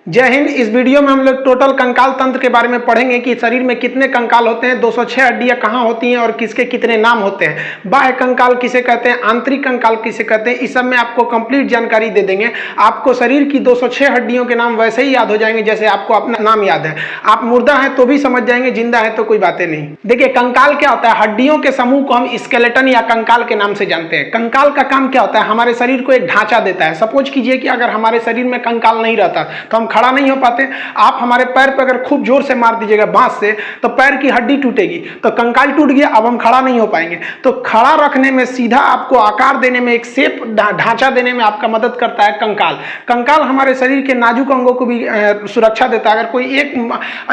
जय हिंद। इस वीडियो में हम लोग टोटल कंकाल तंत्र के बारे में पढ़ेंगे कि शरीर में कितने कंकाल होते हैं, 206 हड्डियां कहाँ होती हैं और किसके कितने नाम होते हैं, बाह्य कंकाल किसे कहते हैं, आंतरिक कंकाल किसे कहते हैं। इस सब में आपको कंप्लीट जानकारी दे देंगे। आपको शरीर की 206 हड्डियों के नाम वैसे ही याद हो जाएंगे जैसे आपको अपना नाम याद है। आप मुर्दा है तो भी समझ जाएंगे, जिंदा है तो कोई बातें नहीं। देखिए, कंकाल क्या होता है? हड्डियों के समूह को हम स्केलेटन या कंकाल के नाम से जानते हैं। कंकाल का काम क्या होता है? हमारे शरीर को एक ढांचा देता है। सपोज कीजिए कि अगर हमारे शरीर में कंकाल नहीं रहता तो हम खड़ा नहीं हो पाते। आप हमारे पैर पर अगर खूब जोर से मार दीजिएगा बांस से तो पैर की हड्डी टूटेगी, तो कंकाल टूट गया, अब हम खड़ा नहीं हो पाएंगे। तो खड़ा रखने में, सीधा आपको आकार देने में, एक शेप ढांचा देने में आपका मदद करता है कंकाल। कंकाल हमारे शरीर के नाजुक अंगों को भी सुरक्षा देता है। अगर कोई एक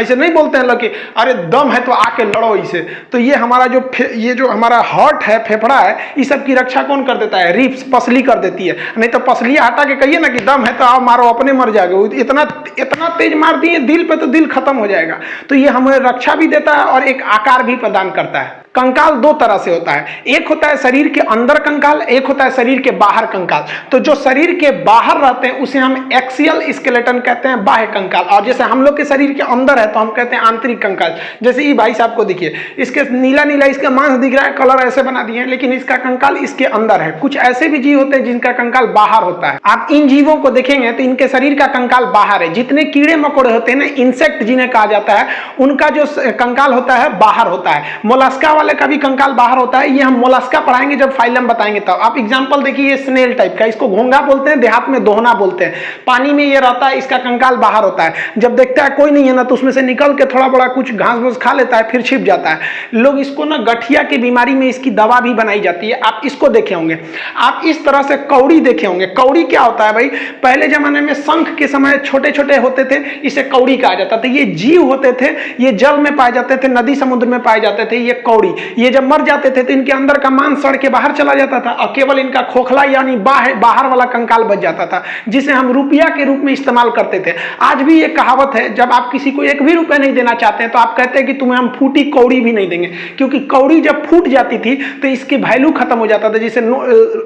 ऐसे नहीं बोलते हैं लोग कि अरे दम है तो आके लड़ो इसे, तो ये हमारा जो हमारा हार्ट है, फेफड़ा है, इस सब की रक्षा कौन कर देता है? रिब्स, पसली कर देती है। नहीं तो पसलियां हटा के कहिए ना कि दम है तो आओ मारो, अपने मर जाओगे। इतना तेज मार दिए दिल पे तो दिल खत्म हो जाएगा। तो ये हमें रक्षा भी देता है और एक आकार भी प्रदान करता है। कंकाल दो तरह से होता है, एक होता है शरीर के अंदर कंकाल, एक होता है शरीर के बाहर कंकाल। तो जो शरीर के बाहर रहते हैं उसे हम एक्सियल स्केलेटन कहते हैं, बाह्य कंकाल। और जैसे हम लोग के शरीर के अंदर है तो हम कहते हैं आंतरिक कंकाल। जैसे ये भाई साहब को देखिए, इसके नीला नीला इसका मांस दिख रहा है, कलर ऐसे बना दिए हैं, लेकिन इसका कंकाल इसके अंदर है। कुछ ऐसे भी जीव होते हैं जिनका कंकाल बाहर होता है। आप इन जीवों को देखेंगे तो इनके शरीर का कंकाल बाहर है। जितने कीड़े मकोड़े होते हैं ना, इंसेक्ट जिन्हें कहा जाता है, उनका जो कंकाल होता है बाहर होता है। मोलस्का वाले का भी कंकाल बाहर होता है। ये हम मोलस्का पढ़ाएंगे जब फाइलम बताएंगे तब। आप एग्जांपल देखिए, ये स्नेल टाइप का, इसको घोंगा बोलते हैं, देहात में दोहना बोलते हैं। पानी में ये रहता है, इसका कंकाल बाहर होता है। जब देखता है कोई नहीं है ना तो उसमें से निकल के थोड़ा बड़ा कुछ घास फूस खा लेता है, फिर छिप जाता है। लोग इसको ना गठिया की बीमारी में इसकी दवा भी बनाई जाती है। आप इसको देखे होंगे। आप इस तरह से कौड़ी देखे होंगे। कौड़ी क्या होता है भाई? पहले जमाने में शंख के समय छोटे छोटे होते थे, इसे कौड़ी कहा जाता था। ये जीव होते थे, ये जल में पाए जाते थे, नदी समुद्र में पाए जाते थे। ये कौड़ी, ये जब मर जाते थे तो इनके अंदर का मांस सड़ के बाहर चला जाता था और केवल इनका खोखला यानी बाहर वाला कंकाल बच जाता था, जिसे हम रुपया के रूप में इस्तेमाल करते थे। आज भी ये कहावत है, जब आप किसी को एक भी रुपया नहीं देना चाहते हैं तो आप कहते हैं कि तुम्हें हम फूटी कौड़ी भी नहीं देंगे, क्योंकि कौड़ी जब फूट जाती थी तो इसकी वैल्यू खत्म हो जाता था। जैसे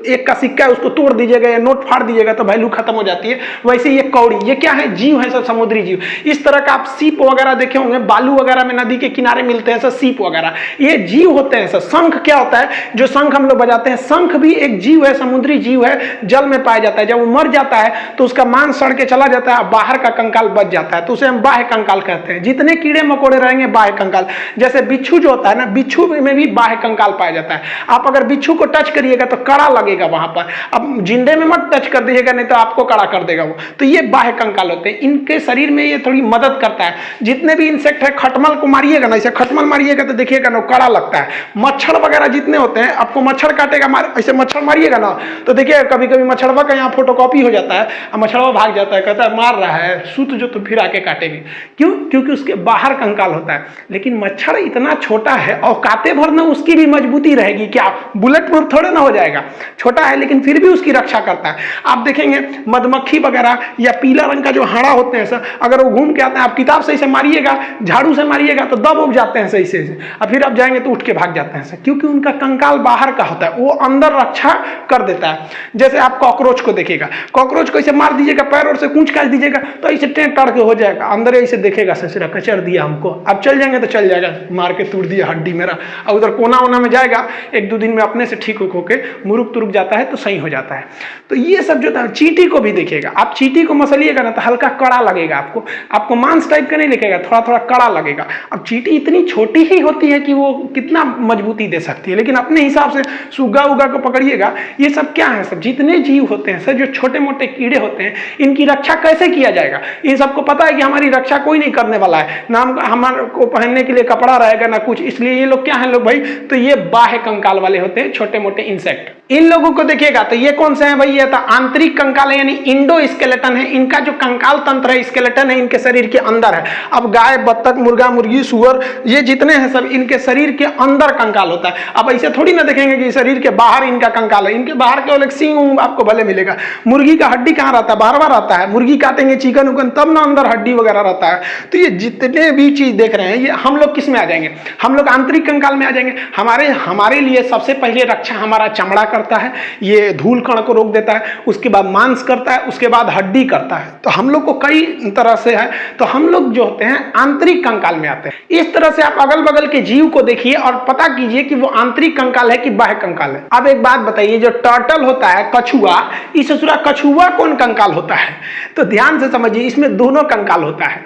एक का सिक्का है, उसको तोड़ दीजिएगा या नोट फाड़ दीजिएगा तो वैल्यू खत्म हो जाती है। वैसे ये कौड़ी, ये क्या है? जीव है, सब समुद्री जीव। इस तरह का आप सीप वगैरह देखे होंगे, बालू वगैरह में नदी के किनारे मिलते हैं सब सीप वगैरह, ये जीव होते हैं सब। शंख क्या होता है? जो शंख हम लोग बजाते हैं, शंख भी एक जीव है, समुद्री जीव है, जल में पाया जाता है। जब वो मर जाता है तो उसका मांस सड़ के चला जाता है, बाहर का कंकाल बच जाता है, तो उसे हम बाह्य कंकाल कहते हैं। जितने कीड़े मकोड़े रहेंगे बाह्य कंकाल। जैसे बिच्छू जो होता है ना, बिच्छू में भी बाह्य कंकाल पाया जाता है। आप अगर बिच्छू को टच करिएगा तो कड़ा लगेगा वहां पर। अब जिंदे में मत टच कर दीजिएगा, नहीं तो आपको कड़ा कर देगा वो। तो ये बाह्य कंकाल होते हैं। इनके शरीर में ये थोड़ी मदद करता है। जितने भी इंसेक्ट है, खटमल को मारिएगा ना, ऐसे खटमल मारिएगा तो देखिएगा ना कड़ा लगता है। मच्छर वगैरह जितने होते हैं, आपको मच्छर काटेगा, ऐसे मच्छर मारिएगा ना तो देखिए कभी कभी मच्छरवा का यहाँ फोटोकॉपी हो जाता है और मच्छरवा भाग जाता है, कहता है मार रहा है, सूत जो तो फिर आके काटेगी। क्यों? क्योंकि उसके बाहर कंकाल होता है। लेकिन मच्छर इतना छोटा है, औकाते भर ना उसकी भी मजबूती रहेगी। क्या बुलेट प्रूफ थोड़े ना हो जाएगा? छोटा है लेकिन फिर भी उसकी रक्षा करता है। आप देखेंगे मधुमक्खी वगैरह या पीला रंग का जो हाड़ा होते हैं सर, अगर वो घूम के आते हैं, आप किताब से इसे मारिएगा, झाड़ू से मारिएगा तो दब उग जाते हैं सही से, और फिर आप जाएंगे तो उठ के भाग जाते हैं सर, क्योंकि उनका कंकाल बाहर का होता है, वो अंदर रक्षा कर देता है। जैसे आप कॉकरोच को देखिएगा, कॉकरोच को ऐसे मार दीजिएगा, पैर और से कूच काट दीजिएगा तो ऐसे टें टड़ के हो जाएगा, अंदर ऐसे देखेगा ससुरा कचर दिया हमको, अब चल जाएंगे तो चल जाएगा, मार के तोड़ दिया हड्डी मेरा, और उधर कोना वोना में जाएगा, एक दो दिन में अपने से ठीक होके मुरुक तुरुक जाता है तो सही हो जाता है। तो ये सब जो था, चींटी को भी देखिएगा, आप चींटी को मसलिएगा ना तो हल्का कड़ा लगेगा, आपको मांस टाइप का नहीं लिखेगा, थोड़ा थोड़ा कड़ा लगेगा। अब चींटी इतनी छोटी ही होती है कि वो कितना मजबूती दे सकती है, लेकिन अपने हिसाब से सुग्गा उगा को पकड़िएगा। ये सब क्या है? सब जितने जीव होते हैं सर, जो छोटे मोटे कीड़े होते हैं, इनकी रक्षा कैसे किया जाएगा? इन सबको पता है कि हमारी रक्षा कोई नहीं करने वाला है, ना हमारे को पहनने के लिए कपड़ा रहेगा ना कुछ, इसलिए ये लोग क्या है लोग भाई? तो ये बाह्य कंकाल वाले होते हैं, छोटे मोटे इंसेक्ट। इन लोगों को देखिएगा तो ये कौन से हैं भाई? ये तो आंतरिक कंकाल है, यानी इंडो स्केलेटन है। इनका जो कंकाल तंत्र है, स्केलेटन है, इनके शरीर के अंदर है। अब गाय, बत्तख, मुर्गा, मुर्गी, सुअर, ये जितने हैं सब इनके शरीर के अंदर कंकाल होता है। अब ऐसे थोड़ी ना देखेंगे कि शरीर के बाहर इनका कंकाल है। इनके बाहर केवल एक सींग आपको भले मिलेगा। मुर्गी का हड्डी कहाँ रहता है? बार रहता है। मुर्गी काटेंगे चिकन उकन तब ना अंदर हड्डी वगैरह रहता है। तो ये जितने भी चीज देख रहे हैं, ये हम लोग किस में आ जाएंगे? हम लोग आंतरिक कंकाल में आ जाएंगे। हमारे लिए सबसे पहले रक्षा हमारा चमड़ा करता है, ये धूल कण को रोक देता है, उसके बाद मांस करता है, उसके बाद हड्डी करता है। तो हम लोग को कई तरह से है, तो हम लोग जो होते हैं आंतरिक कंकाल में आते हैं। इस तरह से आप अगल बगल के जीव को देखिए और पता कीजिए कि वो आंतरिक कंकाल है कि बाह्य कंकाल है। अब एक बात बताइए, जो टर्टल होता है, कछुआ, इस ससुरा कछुआ कौन कंकाल होता है? तो ध्यान से समझिए, इसमें दोनों कंकाल होता है।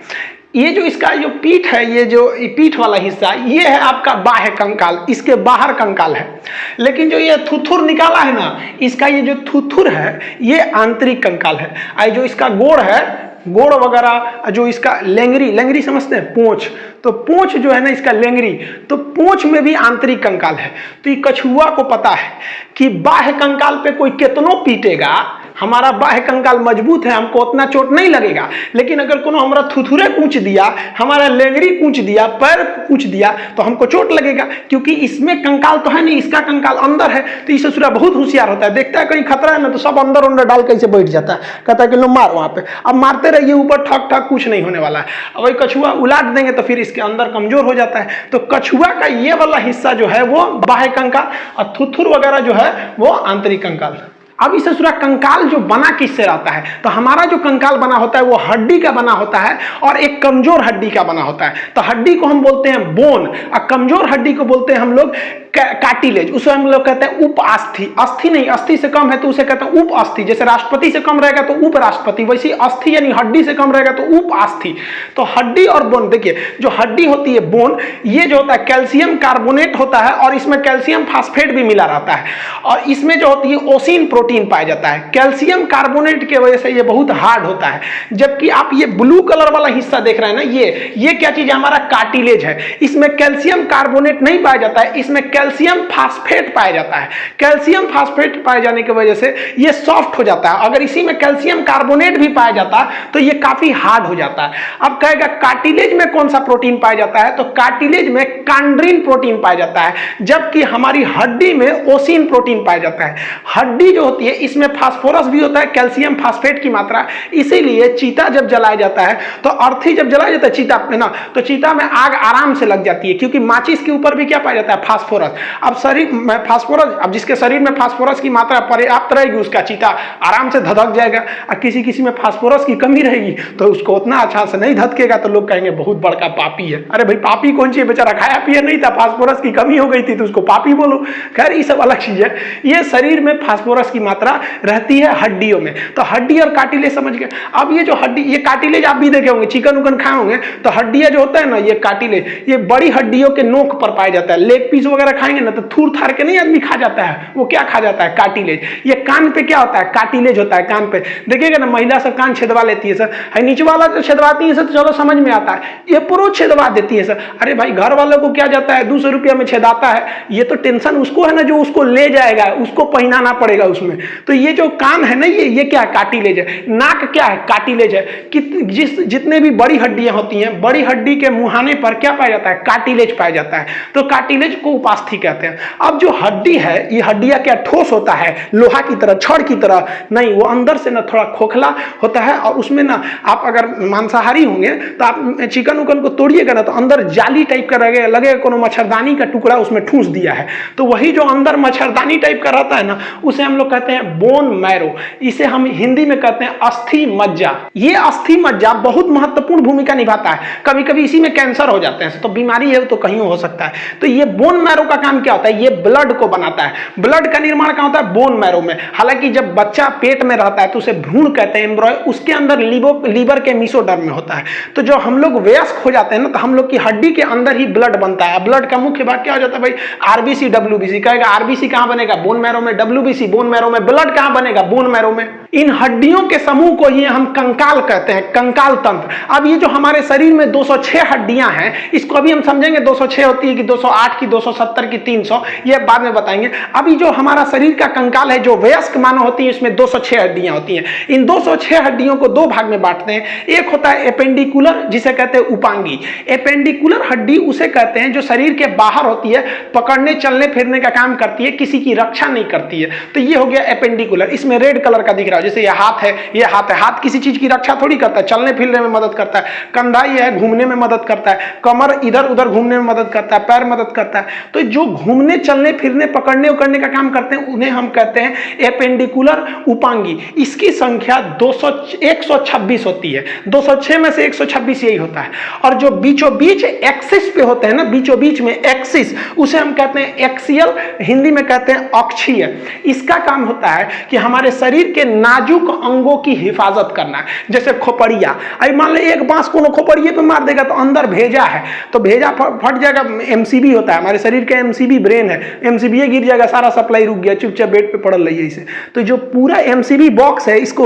ये जो इसका जो पीठ है, ये जो पीठ वाला हिस्सा, ये है आपका बाह्य कंकाल, इसके बाहर कंकाल है। लेकिन जो ये थुथुर निकाला है ना, इसका ये जो थुथुर है ये आंतरिक कंकाल है। और जो इसका गोड़ है, गोड़ वगैरह, जो इसका लेंगरी, लेंगरी समझते हैं, पूंछ, तो पूंछ जो है ना इसका लेंगरी, तो पूंछ में भी आंतरिक कंकाल है। तो ये कछुआ को पता है कि बाह्य कंकाल पे कोई कितनों पीटेगा, हमारा बाह्य कंकाल मजबूत है, हमको उतना चोट नहीं लगेगा। लेकिन अगर कोनो हमारा थुथुरे कूच दिया, हमारा लेंगरी कूच दिया, पैर कूच दिया, तो हमको चोट लगेगा, क्योंकि इसमें कंकाल तो है नहीं, इसका कंकाल अंदर है। तो इस ससुरा बहुत होशियार होता है, देखता है कहीं खतरा है ना तो सब अंदर अंदर डाल कैसे बैठ जाता है, कहता है कि लो मार वहां पे। अब मारते रहिए ऊपर, ठक ठक, कुछ नहीं होने वाला है। अब वही कछुआ उलाट देंगे तो फिर इसके अंदर कमजोर हो जाता है। तो कछुआ का ये वाला हिस्सा जो है वो बाह्य कंकाल, और थुथुर वगैरह जो है वो आंतरिक कंकाल। अब इस ससुरा कंकाल जो बना किससे रहता है? तो हमारा जो कंकाल बना होता है वो हड्डी का बना होता है, और एक कमजोर हड्डी का बना होता है। तो हड्डी को हम बोलते हैं बोन, और कमजोर हड्डी को बोलते हैं हम लोग कार्टिलेज। उसे हम लोग कहते हैं उप अस्थि। अस्थि नहीं, अस्थि से कम है तो उसे कहते हैं उप अस्थि। जैसे राष्ट्रपति से कम रहेगा तो उप राष्ट्रपति, वैसे अस्थि यानी हड्डी से कम रहेगा तो उप अस्थि। तो हड्डी और बोन, देखिए जो हड्डी होती है बोन, ये जो होता है कैल्शियम कार्बोनेट होता है, और इसमें कैल्शियम फास्फेट भी मिला रहता है, और इसमें जो होती है ओसिन प्रोटीन पाया जाता है। कैल्शियम कार्बोनेट की वजह से ये बहुत हार्ड होता है। जबकि आप ये ब्लू कलर वाला हिस्सा देख रहे हैं ना, ये क्या चीज है? हमारा कार्टिलेज है। इसमें कैल्शियम कार्बोनेट नहीं पाया जाता है, इसमें कैल्शियम फास्फेट पाया जाता है। कैल्शियम फास्फेट पाए जाने की वजह से ये सॉफ्ट हो जाता है। अगर इसी में कैल्शियम कार्बोनेट भी पाया जाता तो ये काफी हार्ड हो जाता है। अब कहेगा कार्टिलेज में कौन सा प्रोटीन पाया जाता है? तो कार्टिलेज में कांड्रिन प्रोटीन पाया जाता है, जबकि हमारी हड्डी में ओसिन प्रोटीन पाया जाता है। हड्डी जो होती है इसमें फास्फोरस भी होता है, कैल्शियम फास्फेट की मात्रा, इसीलिए चीता जब जलाया जाता है, तो अर्थी जब जलाया जाता है चीता में ना, तो चीता में आग आराम से लग जाती है, क्योंकि माचिस के ऊपर भी क्या पाया जाता है? फास्फोरस। अब शरीर में फास्फोरस, अब जिसके शरीर में फास्फोरस की मात्रा पर्याप्त रहेगी उसका चीता आराम से धधक जाएगा, और किसी किसी में फास्फोरस की कमी रहेगी तो उसको उतना अच्छा से नहीं धधकेगा, तो लोग कहेंगे बहुत बड़का पापी है। अरे भाई पापी कौन सी है, बेचारा खाया पिया नहीं था, फास्फोरस की कमी हो गई थी तो उसको पापी बोलो। खैर ये सब अलग चीज है। ये शरीर में फास्फोरस की मात्रा रहती है हड्डियों में। तो हड्डी और कार्टिलेज समझ गए। अब ये जो हड्डी, ये कार्टिलेज आप भी देखे होंगे, चिकन उकन खाए होंगे, तो हड्डियां जो होता है ना, ये कार्टिलेज, ये बड़ी हड्डियों के नोक पर पाया जाता है। लेग पीस वगैरह खाएंगे ना तो थूर थार के नहीं आदमी खा जाता है, वो क्या खा जाता है? कार्टिलेज। ये कान पे क्या होता है? कार्टिलेज होता है कान पे। देखिएगा ना महिला सब कान छेदवा लेती है सर, नीचे वाला जो छेदवाती है सर तो चलो समझ में आता है, ये पूरा छेदवा देती है सर। अरे भाई घर वालों को क्या जाता है, 200 रुपया में छेदाता है, ये तो टेंशन उसको है ना जो उसको ले जाएगा, उसको पहनाना पड़ेगा उसमें। तो ये जो कान है ना, ये क्या है? कार्टिलेज है। नाक क्या है? कार्टिलेज है। जितने भी बड़ी हड्डियां होती हैं, बड़ी हड्डी के मुहाने पर क्या पाया जाता है? कार्टिलेज पाया जाता है। तो कार्टिलेज को उपास्थि कहते हैं। अब जो हड्डी है, ये हड्डियां क्या ठोस होता है, लोहा की तरह, छड़ की तरह नहीं, वो अंदर से ना थोड़ा खोखला होता है, और उसमें ना आप अगर मांसाहारी होंगे तो आप चिकन उकन को तोड़िएगा ना तो अंदर जाली टाइप का लगेगा कोनो मच्छरदानी का टुकड़ा उसमें ठूस दिया है। तो वही जो अंदर मच्छरदानी टाइप का रहता है ना, उसे हम लोग कहते हैं बोन मैरो। इसे हम हिंदी में कहते हैं अस्थि मज्जा। ये अस्थि मज्जा बहुत महत्वपूर्ण भूमिका निभाता है। कभी कभी इसी में कैंसर हो जाते हैं, तो बीमारी है तो कहीं हो सकता है। तो ये बोन मैरो का काम क्या होता है? ये ब्लड को बनाता है। ब्लड का निर्माण कहाँ होता है? बोन मैरो में। हालांकि जब बच्चा पेट में रहता है तो उसे भ्रूण कहते हैं, एम्ब्रॉय, उसके अंदर लीवर के मीसोडर्म में होता है। तो जो हम लोग वयस्क हो जाते हैं ना, तो हम लोग की हड्डी के अंदर ही ब्लड बनता है। ब्लड का मुख्य भाग क्या हो जाता है भाई? RBC WBC. कहेगा आरबीसी कहां बनेगा? बोन मैरो में। डब्ल्यूबीसी बोन मैरो में। ब्लड कहां बनेगा? बोन मैरो में। इन हड्डियों के समूह को ही हम कंकाल कहते हैं, कंकाल तंत्र। अब ये जो हमारे शरीर में 206 हड्डियां हैं, इसको अभी हम समझेंगे 206 होती है कि 208 की, 270 की, 300, ये बाद में बताएंगे। अभी जो हमारा शरीर का कंकाल है, जो वयस्क मानव होती है, इसमें 206 हड्डियां होती हैं। इन 206 हड्डियों को दो भाग में बांटते हैं। एक होता है एपेंडिकुलर, जिसे कहते हैं उपांगी। एपेंडिकुलर हड्डी उसे कहते हैं जो शरीर के बाहर होती है, पकड़ने चलने फिरने का काम करती है, किसी की रक्षा नहीं करती है। तो ये हो गया एपेंडिकुलर। इसमें रेड कलर का दिख रहा है, जैसे ये हाथ है, ये हाथ है। हाथ किसी चीज की रक्षा थोड़ी करता है, चलने फिरने में मदद करता है। कंधा ये है, घूमने में मदद करता है। कमर इधर उधर घूमने में मदद करता है, पैर मदद करता है। तो जो घूमने चलने फिरने पकड़ने उकड़ने का काम करते हैं उन्हें हम कहते हैं एपेंडिकुलर उपांगी। इसकी संख्या 126 होती है। 206 में से 126 यही होता है। और जो बीचों बीच एक्सिस पे होते हैं ना, बीचों बीच में एक्सिस, उसे हम कहते हैं एक्सियल, हिंदी में कहते हैं अक्षीय। इसका काम होता है कि हमारे शरीर के नाजुक अंगों की हिफाजत करना। जैसे खोपड़िया, अब मान लो एक बांस को खोपड़िए पे मार देगा तो अंदर भेजा है तो भेजा फट जाएगा। एमसीबी होता है, हमारे शरीर का एमसीबी ब्रेन है, एमसीबी गिर जाएगा, सारा सप्लाई रुक गया, चुपचाप बेड पे पड़ल रही है इसे। तो जो पूरा एमसीबी बॉक्स है, इसको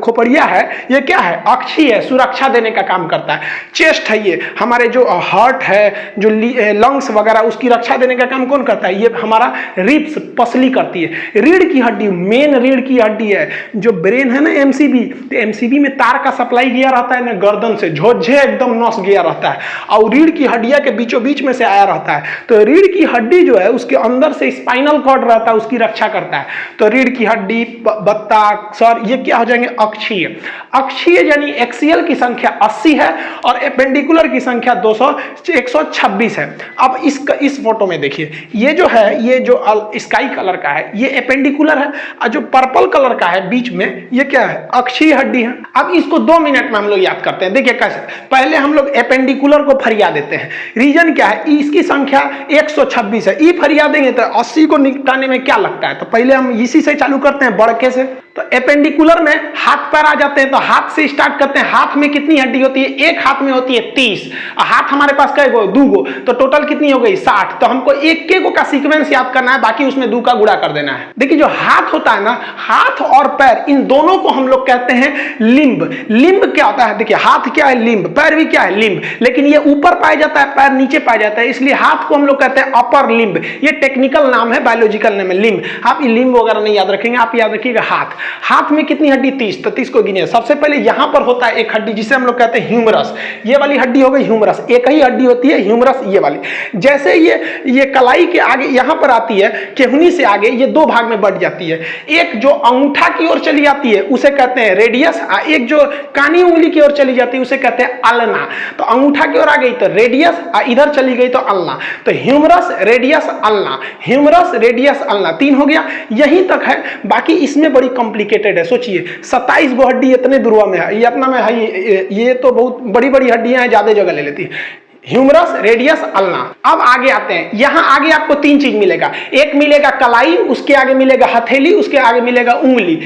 खोपड़िया है, ये क्या है? अक्षीय है, सुरक्षा देने का काम करता है। चेस्ट है, ये हमारे जो हार्ट है, जो लंग्स वगैरह, उसकी रक्षा देने का काम कौन करता है? ये हमारा रिब्स, पसली करती है। रीढ़ की हड्डी, मेन रीढ़ की हड्डी है। जो ब्रेन है ना एमसीबी, तो एमसीबी में तार का सप्लाई गया रहता है ना, गर्दन से झोझे एकदम नस गया रहता है और रीढ़ की हड्डियां के बीचों बीच में से आया रहता है। तो रीढ़ की हड्डी जो है उसके अंदर से स्पाइनल कॉर्ड रहता है, उसकी रक्षा करता है। तो रीढ़ की हड्डी, बत्ता, सर, ये क्या हो जाएंगे? अक्षीय। अक्षीय यानी एक्सियल की संख्या 80 है और एपेंडिकुलर की संख्या 126 है। अब इस फोटो में देखिए, ये जो है, ये जो स्काई कलर का है ये एपेंडिकुलर है और जो पर्पल कलर का है बीच में, ये क्या है? अक्षीय हड्डी है। अब इसको 2 मिनट में हम लोग याद करते हैं। देखिए कैसे, पहले हम लोग एपेंडिकुलर को फरिया देते हैं। रीजन क्या है? इसकी संख्या 126 है। ई फरिया देंगे तो 80 को निपटाने में क्या लगता है? तो पहले हम इसी से चालू करते हैं, बड़के से। तो एपेंडिकुलर में हाथ पैर आ जाते हैं, तो हाथ से स्टार्ट करते हैं। हाथ में कितनी हड्डी होती है? एक हाथ में होती है 30। हाथ हमारे पास कै गो? 2 गो, तो टोटल कितनी हो गई? 60। तो हमको एक के गो का सीक्वेंस याद करना है, बाकी उसमें 2 का गुणा कर देना है। देखिए जो हाथ होता है ना, हाथ और पैर, इन दोनों को हम लोग कहते हैं लिम्ब। लिम्ब क्या होता है? देखिए हाथ क्या है? लिम्ब। पैर भी क्या है? लिम्ब। लेकिन ये ऊपर पाया जाता है, पैर नीचे पाया जाता है, इसलिए हाथ को हम लोग कहते हैं अपर लिम्ब। ये टेक्निकल नाम है, बायोलॉजिकल नाम है लिम्ब। आप ये लिम्ब वगैरह नहीं याद रखेंगे, आप याद रखिएगा हाथ। हाथ में कितनी हड्डी? 30। तो 30 को गिनिए। सबसे पहले यहां पर होता है एक हड्डी जिसे हम लोग कहते हैं ह्यूमरस। ये वाली हड्डी हो गई ह्यूमरस। एक ही हड्डी होती है ह्यूमरस, ये वाली। जैसे ये कलाई के आगे यहां पर आती है, केहनी से आगे, ये 2 भाग में बढ़ जाती है। एक जो अंगूठा की ओर चली जाती है उसे कहते हैं रेडियस, और एक जो कानी उंगली की ओर चली जाती है उसे कहते हैं अल्ना। तो अंगूठा की ओर आ गई तो रेडियस, और इधर चली गई तो अल्ना। तो humerus, radius, ulna, humerus, radius, ulna, 3 हो गया। यहीं तक है, बाकी इसमें बड़ी कॉम्प्लिकेटेड है। सोचिए 27 गो हड्डी इतने दुर्वा में है, ये अपना में है, ये तो बहुत बड़ी बड़ी हड्डियां हैं, ज्यादा जगह ले लेती है। Humerus, radius, ulna. अब आगे आते हैं, यहां आगे आपको 3 चीज मिलेगा। एक मिलेगा कलाई, उसके आगे मिलेगा हथेली, उसके आगे मिलेगा उंगली।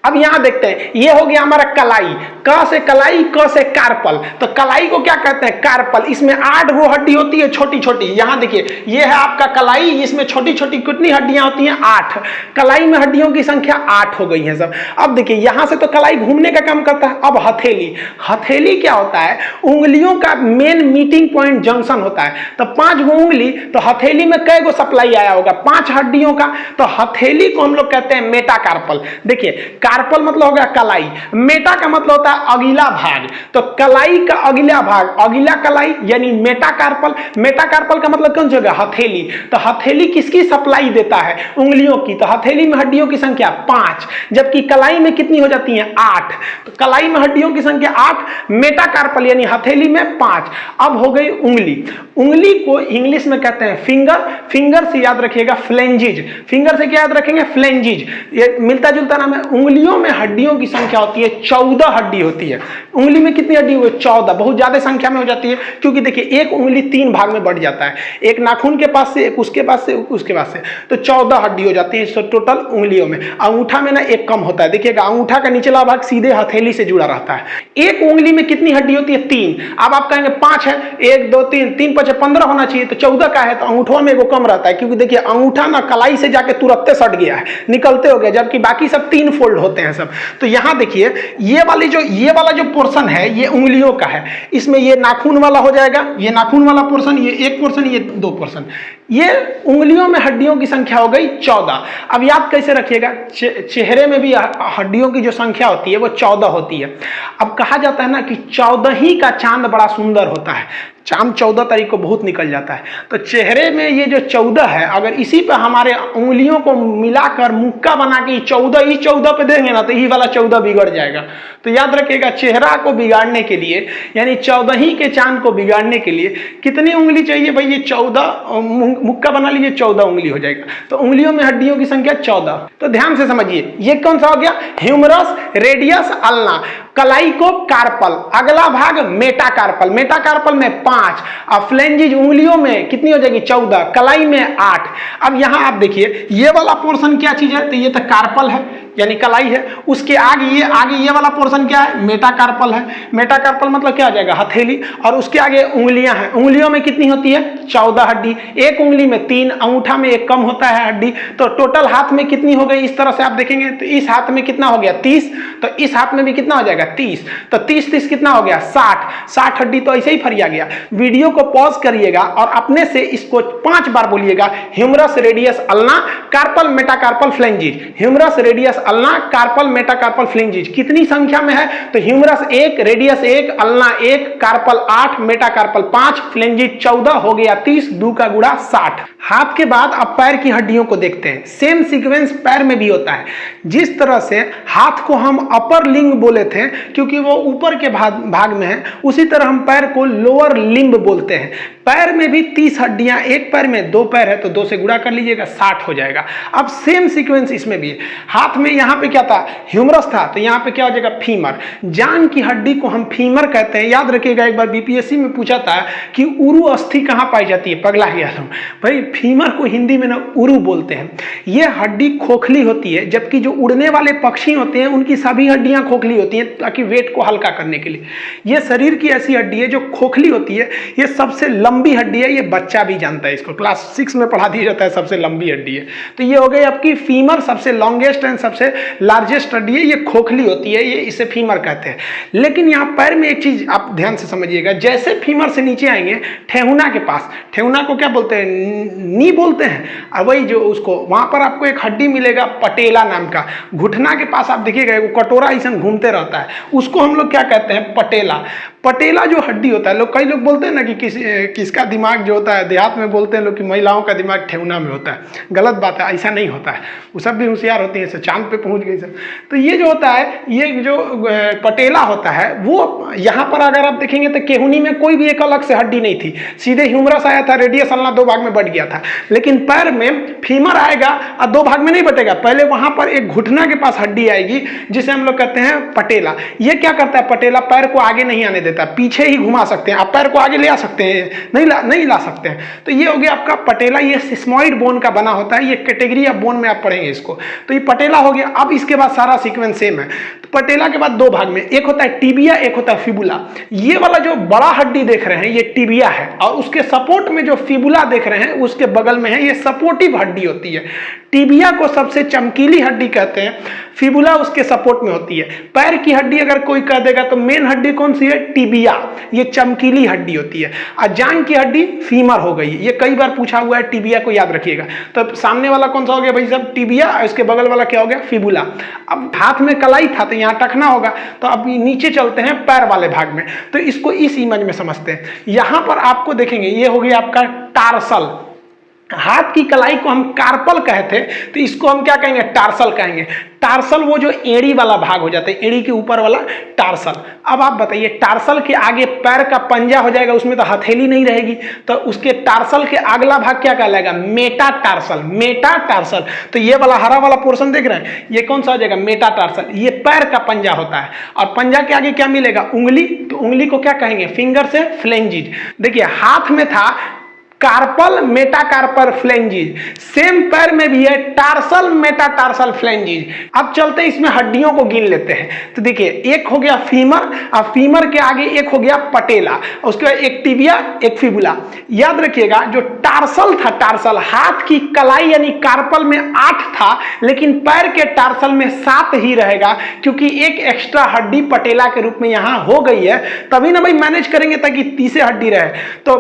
अब यहां देखते हैं, ये हो गया हमारा कलाई। क से कलाई, क से कार्पल। तो कलाई को क्या कहते हैं? कार्पल। इसमें 8 गो हड्डी होती है, छोटी छोटी। यहां देखिए, ये है आपका कलाई, इसमें छोटी छोटी कितनी हड्डियां होती हैं? 8। कलाई में हड्डियों की संख्या 8 हो गई है सब। अब देखिए, यहां से तो कलाई घूमने का काम करता है। अब हथेली, हथेली क्या होता है? उंगलियों का मेन मीटिंग पॉइंट, जंक्शन होता है। तो 5 गो उंगली, तो हथेली में कै गो सप्लाई आया होगा? 5 हड्डियों का। तो हथेली को हम लोग कहते हैं मेटाकार्पल। देखिए, कार्पल मतलब हो गया कलाई, मेटा का मतलब होता है अगला भाग। तो कलाई का अगला भाग, अगला कलाई यानी मेटाकार्पल। मेटाकार्पल का मतलब कौन सी होगा? हथेली। तो हथेली किसकी सप्लाई देता है? उंगलियों की। तो हथेली में हड्डियों की संख्या 5, जबकि कलाई में कितनी हो जाती है? 8। तो कलाई में हड्डियों की संख्या 8, मेटाकार्पल यानी हथेली में 5। अब हो गई उंगली। उंगली को इंग्लिश में कहते हैं फिंगर। फिंगर से याद रखिएगा फ्लेंजिज। फिंगर से क्या याद रखेंगे? फ्लेंजिज। ये मिलता जुलता नाम है। उंगलियों में हड्डियों की संख्या होती है 14 हड्डी होती है। उंगली में कितनी हड्डी हुई? 14। बहुत ज्यादा संख्या में हो जाती है, क्योंकि देखिए एक उंगली 3 भाग में बढ़ जाता है, एक नाखून के पास से, एक उसके पास से, उसके पास से। तो 14 हड्डी हो जाती है टोटल उंगलियों में। अंगूठा में ना एक कम होता है। देखिएगा, अंगूठा का निचला भाग सीधे हथेली से जुड़ा रहता है। एक उंगली में कितनी हड्डी होती है? 3। अब आप कहेंगे 5 है, 1 2 3 3 5 15 होना चाहिए, तो 14 का है, तो अंगूठा में एगो कम रहता है, क्योंकि देखिए अंगूठा ना कलाई से जाके तुरंत सट गया है, निकलते हो गया, जबकि बाकी सब 3 फोल्ड होते हैं सब। तो यहां देखिए, ये वाला जो पोर्शन है ये उंगलियों का है। इसमें ये नाखून वाला हो जाएगा, ये नाखून वाला पोर्शन, ये एक पोर्शन, ये 2 पोर्शन। ये उंगलियों में हड्डियों की संख्या हो गई 14। अब याद कैसे रखिएगा? चेहरे में भी हड्डियों की जो संख्या होती है वो 14 होती है। अब कहा जाता है ना कि 14 ही का चांद बड़ा सुंदर होता है। चांद 14 तारीख को बहुत निकल जाता है। तो चेहरे में ये जो 14 है, अगर इसी पे हमारे उंगलियों को मिलाकर मुक्का बना के 14 पे देंगे ना, तो यही वाला 14 बिगड़ जाएगा। तो याद रखिएगा, चेहरा को बिगाड़ने के लिए, यानी 14 ही के चांद को बिगाड़ने के लिए कितनी उंगली चाहिए भाई? ये 14 मुक्का बना लीजिए, 14 उंगली हो जाएगा। तो उंगलियों में हड्डियों की संख्या 14। तो ध्यान से समझिए, ये कौन सा हो गया? ह्यूमरस, रेडियस, अल्ना, कलाई को कार्पल, अगला भाग मेटाकार्पल, मेटाकार्पल में 5, और फ्लेंजिज उंगलियों में कितनी हो जाएगी? 14, कलाई में 8। अब यहां आप देखिए ये वाला पोर्शन क्या चीज है? तो ये तो कार्पल है यानी कलाई है, उसके आगे ये वाला पोर्शन क्या है? मेटाकार्पल है। मेटाकार्पल मतलब क्या हो जाएगा? हथेली, और उसके आगे उंगलियां हैं। उंगलियों में कितनी होती है? 14 हड्डी, एक उंगली में 3, अंगूठा में एक कम होता है हड्डी। तो टोटल हाथ में कितनी हो गई? इस तरह से आप देखेंगे तो इस हाथ में कितना हो गया? 30, तो इस हाथ में भी कितना हो जाएगा? 30, तो 30 कितना हो गया? 60 हड्डी तो ऐसे ही फरिया गया। वीडियो को पॉज करिएगा और अपने से इसको 5 बार बोलिएगा, humerus, radius, ulna, carpal, metacarpal, phalanges. Humerus, radius, ulna, carpal, metacarpal, phalanges कितनी संख्या में है? तो humerus 1, radius 1, ulna 1, carpal 8, metacarpal 5, phalanges 14, हो गया 30, 2 का गुणा 60। हाथ के बाद अब पैर की हड्डियों को देखते हैं। सेम सीक्वेंस पैर में भी होता है। जिस तरह से हाथ को हम अपर लिंग बोले थे क्योंकि वो ऊपर के भाग में है, उसी तरह हम पैर को लोअर लिम्ब बोलते हैं। पैर में भी 30 हड्डियां, एक पैर में 2 पैर है तो 2 से गुणा कर लीजिएगा, 60 हो जाएगा। अब सेम सीक्वेंस इसमें भी है। हाथ में यहाँ पे क्या था? ह्यूमरस था, तो यहाँ पे क्या हो जाएगा? फीमर। जांग की हड्डी को हम फीमर कहते हैं। याद रखिएगा, एक बार बीपीएससी में पूछा था कि उरु अस्थि कहाँ पाई जाती है? पगला गया तुम भाई, फीमर को हिंदी में ना उरु बोलते हैं। ये हड्डी खोखली होती है, जबकि जो उड़ने वाले पक्षी होते हैं उनकी सभी हड्डियां खोखली होती हैं ताकि वेट को हल्का करने के लिए। ये शरीर की ऐसी हड्डी है जो खोखली होती है। ये सबसे लंबी हड्डी है, ये बच्चा भी जानता है, इसको क्लास 6 में पढ़ा दिया जाता है, सबसे लंबी हड्डी है। तो ये हो गई आपकी फीमर, सबसे लॉन्गेस्ट एंड सबसे लार्जेस्ट हड्डी है। ये खोखली होती है, ये इसे फीमर कहते हैं। लेकिन यहाँ पैर में एक चीज आप ध्यान से समझिएगा, जैसे फीमर से नीचे आएंगे ठेहुना के पास, ठेहुना को क्या बोलते हैं? नी बोलते हैं। और वही जो उसको वहां पर आपको एक हड्डी मिलेगा पटेला नाम का। घुटना के पास आप देखिएगा वो कटोरा ऐसा घूमते रहता है, उसको हम लोग क्या कहते हैं? पटेला। पटेला जो हड्डी होता है, कई लोग बोलते हैं ना कि किसका दिमाग जो होता है, देहात में बोलते हैं लोग कि महिलाओं का दिमाग ठेहुना में होता है। गलत बात है, ऐसा नहीं होता है। वो सब भी होशियार होती है, चांद पे पहुंच गई सब। तो ये जो होता है, ये जो पटेला होता है, वो यहाँ पर अगर आप देखेंगे तो केहुनी में कोई भी एक अलग से हड्डी नहीं थी, सीधे ह्यूमरस आया था, रेडियस, अल्ना 2 भाग में बट गया था। लेकिन पैर में फीमर आएगा और 2 भाग में नहीं बटेगा, पहले वहां पर एक घुटना के पास हड्डी आएगी जिसे हम लोग कहते हैं पटेला। ये क्या करता है? पटेला पैर को आगे नहीं आने देता, पीछे ही घुमा सकते हैं। आप पैर को आगे ले आ सकते हैं? नहीं ला सकते हैं। तो ये हो गया आपका पटेला। ये सिस्मॉइड बोन का बना होता है, ये कैटेगरी ऑफ बोन में आप पढ़ेंगे इसको। तो ये पटेला हो गया। अब इसके बाद सारा सीक्वेंस सेम है। तो पटेला के बाद 2 भाग में, एक होता है टिबिया, एक होता है फिबुला। ये वाला जो बड़ा हड्डी देख रहे हैं ये टिबिया है, और उसके सपोर्ट में जो फिबुला देख रहे हैं उसके बगल में है, ये सपोर्टिव हड्डी होती है। टिबिया को सबसे चमकीली हड्डी कहते हैं, फिबुला उसके सपोर्ट में होती है। पैर की हड्डी अगर कोई कह देगा तो मेन हड्डी कौन सी है? टिबिया, ये चमकीली हड्डी होती है। और जांग की हड्डी फीमर हो गई। ये कई बार पूछा हुआ है, टिबिया को याद रखिएगा। तो सामने वाला कौन सा हो गया भाई साहब? टिबिया, और इसके बगल वाला क्या हो गया? फिबुला। अब हाथ में कलाई था तो यहाँ टखना होगा, तो अब नीचे चलते हैं पैर वाले भाग में। तो इसको इस इमेज में समझते हैं। यहां पर आपको देखेंगे ये हो गया आपका टार्सल। हाथ की कलाई को हम कार्पल कहते हैं, तो इसको हम क्या कहेंगे? टार्सल कहेंगे। टार्सल वो जो एड़ी वाला भाग हो जाता है, एड़ी के ऊपर वाला टार्सल। अब आप बताइए, टार्सल के आगे पैर का पंजा हो जाएगा, उसमें तो हथेली नहीं रहेगी, तो उसके टार्सल के अगला भाग क्या कहलाएगा? मेटाटार्सल। मेटाटार्सल। तो ये वाला हरा वाला पोर्शन देख रहे हैं, ये कौन सा हो जाएगा? मेटाटार्सल। ये पैर का पंजा होता है, और पंजा के आगे क्या मिलेगा? उंगली। तो उंगली को क्या कहेंगे? फिंगर से फ्लेंजिज। देखिए हाथ में था कार्पल, मेटाकार्पल, फ्लेंजिज। सेम पैर में भी है टार्सल, मेटाटार्सल, फ्लेंजिज। अब चलते इसमें हड्डियों को गिन लेते हैं। तो देखिए एक हो गया फीमर, और फीमर के आगे एक हो गया पटेला, उसके बाद एक टिबिया, एक फिबुला। याद रखिएगा जो टार्सल था, टार्सल हाथ की कलाई यानी कार्पल में 8 था, लेकिन पैर के टार्सल में 7 ही रहेगा, क्योंकि एक एक्स्ट्रा हड्डी पटेला के रूप में यहां हो गई है। तभी ना भाई मैनेज करेंगे ताकि 30 हड्डी रहे। तो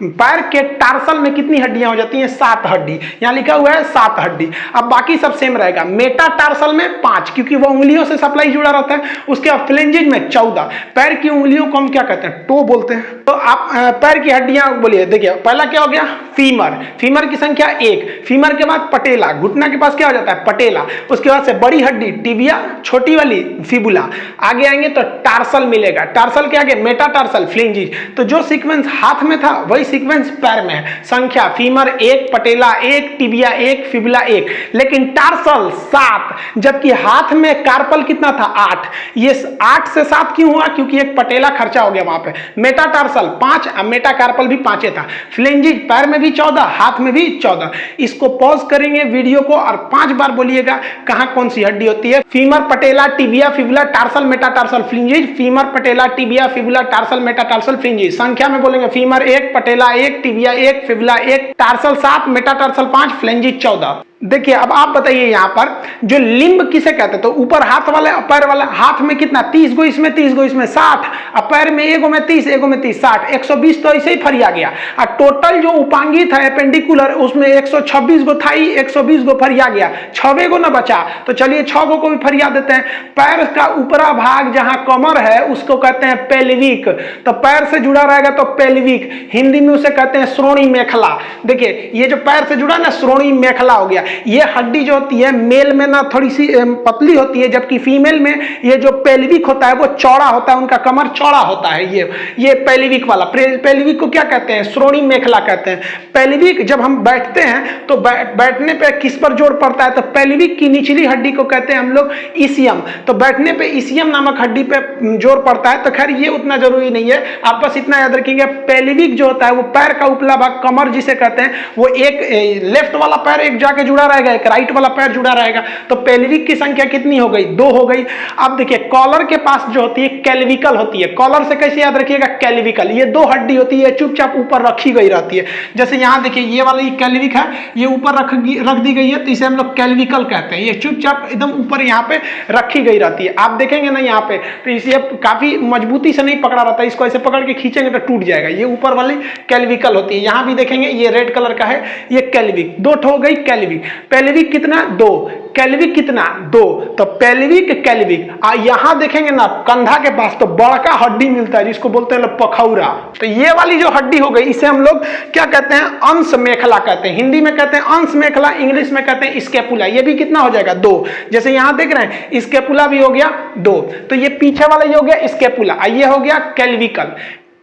पैर के टार्सल में कितनी हड्डियां हो जाती हैं? 7 हड्डी। यहां लिखा हुआ है 7 हड्डी। अब बाकी सब सेम रहेगा। मेटाटार्सल में 5, क्योंकि वो उंगलियों से सप्लाई जुड़ा रहता है। उसके बाद फ्लेंजिज में 14। पैर की उंगलियों को हम क्या कहते हैं? टो बोलते हैं। तो आप पैर की हड्डियां बोलिए। देखिए पहला क्या हो गया? फीमर। फीमर की संख्या 1। फीमर के बाद पटेला, घुटना के पास क्या हो जाता है? पटेला। उसके बाद से बड़ी हड्डी टिबिया, छोटी वाली फिबुला। आगे आएंगे तो टार्सल मिलेगा, टार्सल के आगे मेटाटार्सल, फ्लेंजिज। तो जो सीक्वेंस हाथ में था वही सीक्वेंस पैर पैर में है। संख्या फीमर 1, पटेला 1, टिबिया 1, फिबुला 1, लेकिन टार्सल 7, जबकि हाथ में कार्पल कितना था 8। ये 8 से 7 क्यों हुआ? क्योंकि एक पटेला खर्चा हो गया वहां पे। मेटाटार्सल 5, मेटाकार्पल भी 5 था। फ्लेंजिज पैर में भी 14, हाथ में भी 14। इसको पॉज करेंगे वीडियो को और 5 बार बोलिएगा कहां कौन सी हड्डी होती है। Femur, patella, tibia, fibula, tarsal, metatarsal, phalanges. Femur, patella, tibia, fibula, tarsal, metatarsal, phalanges. संख्या में बोलेंगे femur 1, patella 1, tibia 1, fibula 1, tarsal 7, metatarsal 5, phalanges 14। देखिए अब आप बताइए यहां पर जो लिम्ब किसे कहते हैं? तो ऊपर हाथ वाले और पैर वाला, हाथ में कितना 30 गो इसमें, 30 गो इसमें 60, और पैर में एगो में 30, एगो में 30, 60, 120 तो ऐसे ही फरिया गया। और टोटल जो उपांगी था एपेंडिकुलर उसमें 126 गो था, 120 गो फरिया गया, 6 गो ना बचा। तो चलिए 6 गो को भी फरिया देते हैं। पैर का ऊपरा भाग जहां कमर है उसको कहते हैं पेल्विक, तो पैर से जुड़ा रहेगा तो पेल्विक, हिंदी में उसे कहते हैं श्रोणी मेखला। देखिए ये जो पैर से जुड़ा ना श्रोणी मेखला हो गया। ये हड्डी जो होती है मेल में ना थोड़ी सी पतली होती है, जबकि फीमेल में ये जो पेल्विक होता है वो चौड़ा होता है, उनका कमर चौड़ा होता है। ये पेल्विक वाला, पेल्विक को क्या कहते हैं? श्रोणी मेखला कहते हैं। पेल्विक जब हम बैठते हैं तो बैठने पे किस पर जोर पड़ता है? तो पेल्विक की निचली हड्डी को कहते हैं हम लोग इसियम। तो बैठने पे इसियम नामक हड्डी पे जोर पड़ता है। तो खैर ये उतना जरूरी नहीं है, आप बस इतना याद रखेंगे पेल्विक जो होता है वो पैर का उपला भाग, कमर जिसे कहते हैं, वो एक लेफ्ट वाला पैर एक जाके जुड़ा रहेगा, एक राइट वाला पैर जुड़ा रहेगा। तो पेल्विक की संख्या कितनी हो गई? 2 हो गई। अब देखिए कॉलर के पास जो होती है कैल्विकल होती है। कॉलर से कैसे याद रखिएगा? कैल्विकल, ये 2 हड्डी होती है, चुपचाप ऊपर रखी गई रहती है। जैसे यहां देखिए ये वाली कैल्विक है, ये ऊपर रख दी गई है, तो इसे हम लोग कैल्विकल कहते हैं। ये चुपचाप एकदम ऊपर यहाँ पे रखी गई रहती है। आप देखेंगे ना यहाँ पे, तो इसे काफी मजबूती से नहीं पकड़ा रहता है, इसको ऐसे पकड़ के खींचेंगे तो टूट जाएगा। ये ऊपर वाली कैल्विकल होती है। यहाँ भी देखेंगे ये रेड कलर का है, ये कैल्विक। 2 हो गई कैल्विक। पेल्विक कितना? 2। कैल्विक कितना? 2। तो पेल्विक, कैल्विक। यहां देखेंगे ना कंधा के पास तो बड़का हड्डी मिलता है जिसको बोलते हैं पखौरा। तो ये वाली जो हड्डी हो गई इसे हम लोग क्या कहते हैं? अंश मेखला कहते हैं। हिंदी में कहते हैं अंश मेखला, इंग्लिश में कहते हैं स्कैपुला। ये भी कितना हो जाएगा? 2। जैसे यहां देख रहे हैं स्कैपुला भी हो गया 2। तो ये पीछे वाला ये हो गया स्कैपुला, ये हो गया कैल्विकल।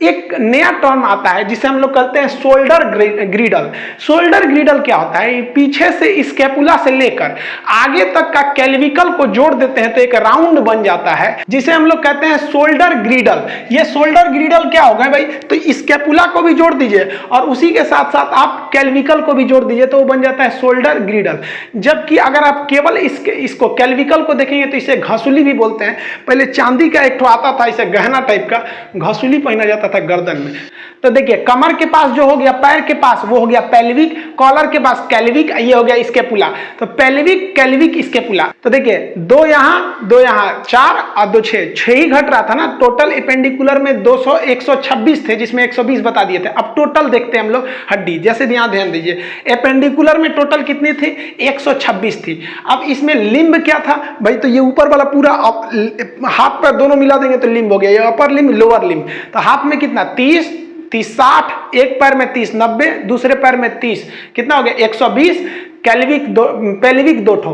एक नया टर्म आता है जिसे हम लोग कहते हैं शोल्डर ग्रीडल। शोल्डर ग्रीडल क्या होता है? पीछे से स्कैपुला से लेकर आगे तक का कैल्विकल को जोड़ देते हैं तो एक राउंड बन जाता है जिसे हम लोग कहते हैं शोल्डर ग्रीडल। ये शोल्डर ग्रीडल क्या होगा भाई? तो स्कैपुला को भी जोड़ दीजिए और उसी के साथ साथ आप कैल्विकल को भी जोड़ दीजिए तो वो बन जाता है शोल्डर ग्रीडल। जबकि अगर आप केवल इसको कैल्विकल को देखेंगे तो इसे घसुली भी बोलते हैं। पहले चांदी का एक ठो आता था, इसे गहना टाइप का घसुली पहना जाता था गर्दन में। तो देखिए कमर के पास जो हो गया, पैर के पास वो हो गया पेल्विक, कॉलर के पास कैल्विक, ये हो गया स्कैपुला। तो पेल्विक, कैल्विक, स्कैपुला। तो देखिए 2 यहाँ 2 यहाँ 4 और 2 6 ही घट रहा था ना। टोटल एपेंडिकुलर में 126 थे जिसमें 120 बता दिए थे। अब टोटल देखते हैं हम लोग हड्डी। जैसे यहाँ ध्यान दीजिए एपेंडिकुलर में टोटल कितनी थी? 126 थी। अब इसमें लिम्ब क्या था भाई? तो ये ऊपर वाला पूरा हाथ पर दोनों मिला देंगे तो लिम्ब हो गया। ये अपर लिम्ब, लोअर लिम्ब। तो हाथ में कितना? 30, 60, एक पैर में 30, 90, दूसरे पैर में 30, कितना हो गया? 120। कैल्विक पेल्विक 2 ठो